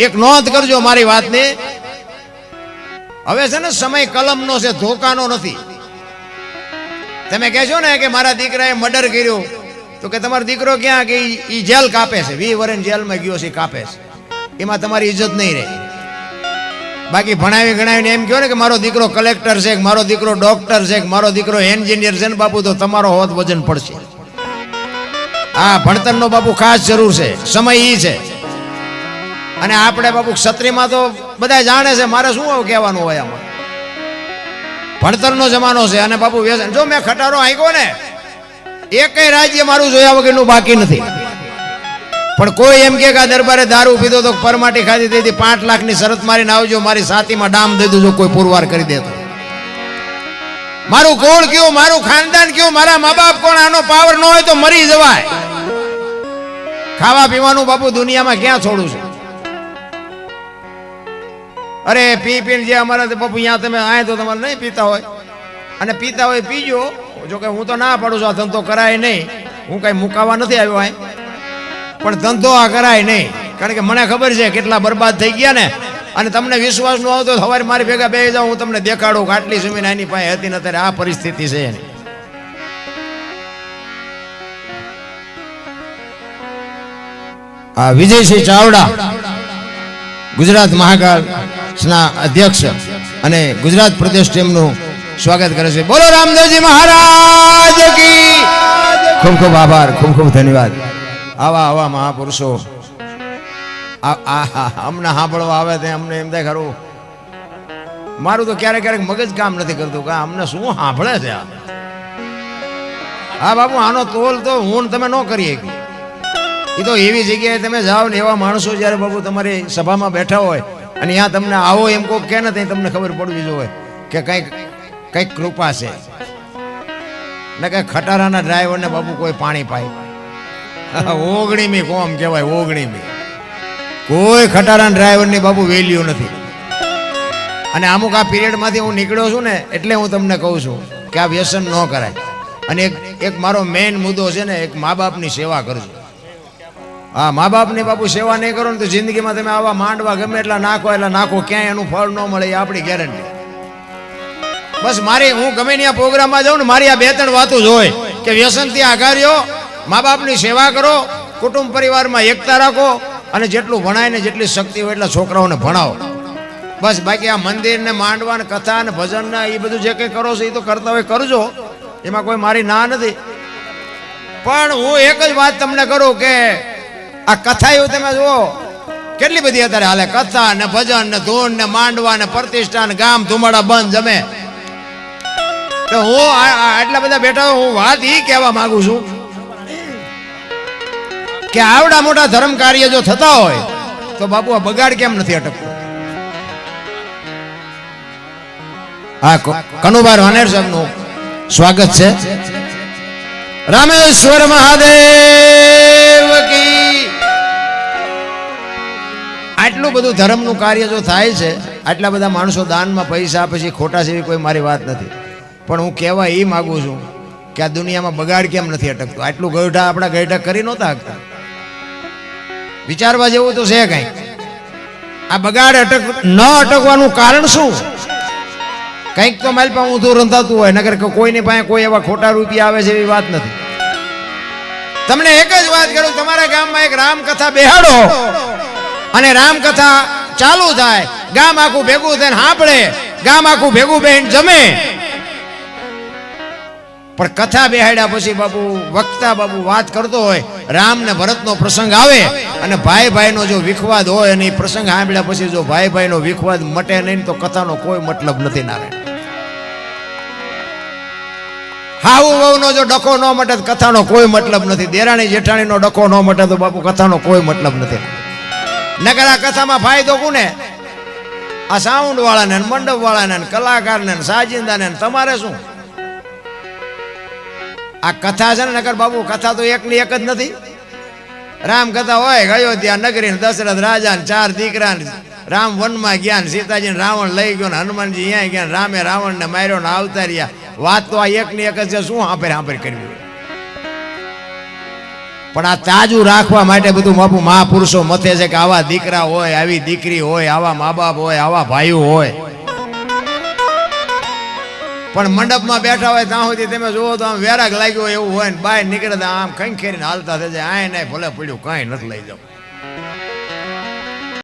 એક નોંધ કરજો મારી વાતની. હવે છે ને સમય કલમનો છે, ધોકાનો નથી. તમે કહેશો ને કે મારા દીકરાએ મર્ડર કર્યું, તો કે તમારો દીકરો ક્યાં કે ઈ જેલ કાપે છે, 20 વર્ષ જેલમાં ગયો છે, કાપે છે, એમાં તમારી ઇજ્જત નહીં રહે. બાકી ભણાવી ગણાવીને એમ કહો ને કે મારો દીકરો કલેક્ટર છે, મારો દીકરો ડોક્ટર છે, મારો દીકરો એન્જિનિયર છે ને બાપુ, તો તમારો હોત વજન પડશે. હા, ભણતરનો બાપુ ખાસ જરૂર છે, સમય ઈ છે. અને આપણે બાપુ ક્ષત્રિયમાં તો બધા જાણે છે, મારે શું કહેવાનું હોય આમાં. ભણતરનો જમાનો છે અને બાપુ વ્યસન. જો મેં ખટારો આંક્યો ને, એકેય રાજ્ય મારું જોયા વગરનું બાકી નથી. પણ કોઈ એમ કે આ દરબારે દારૂ પીધો તો પરમાટી ખાધી દીધી, 5 લાખની શરત મારીને આવજો, મારી છાતીમાં ડામ દઈ દેજો કોઈ પુરવાર કરી દેતો. મારું કોણ કયું, મારું ખાનદાન કયું, મારા મા બાપ કોણ, આનો પાવર ન હોય તો મરી જવાય. ખાવા પીવાનું બાપુ દુનિયામાં ક્યાં છોડું છે? અરે પી પીને જે અમારા બાપુ અહીંયા તમે આય તો તમારે નહીં પીતા હોય, અને પીતા હોય પીજો. જોકે હું તો ના પાડું છું, આ ધંધો કરાય નહીં. હું કઈ મુકાવા નથી આવ્યો આય, પણ ધંધો આ કરાય નહીં. કારણ કે મને ખબર છે કેટલા બરબાદ થઈ ગયા ને. અને તમને વિશ્વાસ ન આવતો સવારે મારી ભેગા બેસી જાઓ, હું તમને દેખાડું કે આટલી જમીન એની પાસે હતી ને અત્યારે આ પરિસ્થિતિ છે એની. આ વિજયસિંહ ચાવડા ગુજરાત મહાકાળના અધ્યક્ષ અને ગુજરાત પ્રદેશ ટીમનું સ્વાગત કરે છે. બોલો રામદેવજી મહારાજ કી. ખૂબ ખૂબ આભાર, ખૂબ ખૂબ ધન્યવાદ. આવા આવા મહાપુરુષો અમને સાંભળવા આવે તે અમને એમ થાય ખરું, મારું તો ક્યારેક ક્યારેક મગજ કામ નથી કરતું કે અમને શું સાંભળે છે. હા બાપુ, આનો તોલ તો હું તમે ન કરીએ. એ તો એવી જગ્યાએ તમે જાઓ ને, એવા માણસો જ્યારે બાપુ તમારી સભામાં બેઠા હોય અને ત્યાં તમને આવો એમ કોઈ કે નથી, તમને ખબર પડવી જોઈએ કે કંઈક કૃપા છે ને. કંઈક ખટારાના ડ્રાઈવરને બાપુ કોઈ પાણી પાય, ઓગણીમી કોમ કહેવાય, ઓગણીમી. કોઈ ખટારાના ડ્રાઈવરની બાપુ વેલ્યુ નથી. અને અમુક આ પીરિયડમાંથી હું નીકળ્યો છું ને, એટલે હું તમને કહું છું કે આ વ્યસન ન કરાય. અને એક મારો મેઇન મુદ્દો છે ને, એક મા બાપની સેવા કરજો. હા, મા બાપની બાપુ સેવા નહીં કરો ને તો જિંદગીમાં તમે આવા માંડવા ગમે એટલા નાખો, ક્યાંય એનું ફળ ન મળે, એ આપણી ગેરંટી. બસ મારી, હું ગમે ત્યાં પ્રોગ્રામમાં જાઉં ને, મારી આ 2-3 વાતો જ હોય કે વ્યસનથી આઘાર્યો, મા બાપની સેવા કરો, કુટુંબ પરિવારમાં એકતા રાખો, અને જેટલું ભણાય ને જેટલી શક્તિ હોય એટલા છોકરાઓને ભણાવો. બસ બાકી આ મંદિર ને માંડવા ને કથા ને ભજન ને એ બધું જે કંઈ કરો છો એ તો કરતા હોય કરજો, એમાં કોઈ મારી ના નથી. પણ હું એક જ વાત તમને કરું કે આ કથા એવું તમે જુઓ કેટલી બધી અત્યારે હાલે, કથા ને ભજન ને ધૂન ને માંડવા ને પ્રતિષ્ઠા ને ગામ ધુમાડા બંધ જમે. તો હું આટલા બધા બેઠા હું વાત એ કહેવા માંગુ છું કે આવડા મોટા ધર્મ કાર્ય જો થતા હોય તો બાપુ આ બગાડ કેમ નથી અટકતો? હા, કનુભાઈ વાનેર સાહેબનું સ્વાગત છે. રામેશ્વર મહાદેવ કી. આટલું બધું ધર્મનું કાર્ય જો થાય છે, આટલા બધા માણસો દાનમાં પૈસા આપે છે, ખોટા જેવી કોઈ મારી વાત નથી. પણ હું કહેવા એ માગું છું કે આ દુનિયામાં બગાડ કેમ નથી અટકતો? આટલું ગઈઢા આપણા ગઈઢા કરી નહોતા શકતા. વિચારવા જેવું તો છે કઈ. આ બગાડ ન અટકવાનું કારણ શું? કંઈક તો મારી પાસે ઊંધું રંધાતું હોય, નગર કોઈની પાસે કોઈ એવા ખોટા રૂપિયા આવે છે એવી વાત નથી. તમને એક જ વાત કરું, તમારા ગામમાં એક રામકથા બેહાડો અને રામકથા ચાલુ થાય, ગામ આખું ભેગું થઈને સાંભળે, ગામ આખું ભેગું બેહીને જમે. પણ કથા બેહાડ્યા પછી બાપુ વક્તા બાપુ વાત કરતો હોય, રામ ને ભરતનો પ્રસંગ આવે અને ભાઈ ભાઈનો જો વિખવાદ હોય અને એ પ્રસંગ સાંભળ્યા પછી જો ભાઈ ભાઈનો વિખવાદ મટે નહીં તો કથાનો કોઈ મતલબ નથી. નારાયણ હાઉ વહુનો જો ડખો ન મટે તો કથાનો કોઈ મતલબ નથી. દેરાણી જેઠાણીનો ડખો ન મટે તો બાપુ કથાનો કોઈ મતલબ નથી. નકર આ કથામાં ફાયદો કોને? આ સાઉન્ડ વાળાને, મંડપ વાળાને, કલાકારને, સાજિંદાને. તમારે શું? આ કથા છે ને નકર બાબુ, કથા તો એકની એક જ નથી. રામ કથા હોય, અયોધ્યા નગરી, દશરથ રાજા ને 4 દીકરા, રામ વનમાં ગયા, સીતાજી રાવણ લઈ ગયો, હનુમાનજી અહીંયા ગયા, રામે રાવણ ને માર્યો ને આવતા રહ્યા. વાત તો આ એકની એક જ છે. શું હાંફેર કરવી? પણ આ તાજું રાખવા માટે બધું બાપુ મહાપુરુષો મથે છે કે આવા દીકરા હોય, આવી દીકરી હોય, આવા મા બાપ હોય, આવા ભાઈઓ હોય. પણ મંડપમાં બેઠા હોય ત્યાં સુધી તમે જુઓ તો આમ વેરાગ લાગ્યો હોય એવું હોય ને બહાર નીકળે આમ ખંખેરીને હાલતા થઈ જાય. આ નહીં ભલે પડ્યું કાંઈ નથી લઈ જાવ.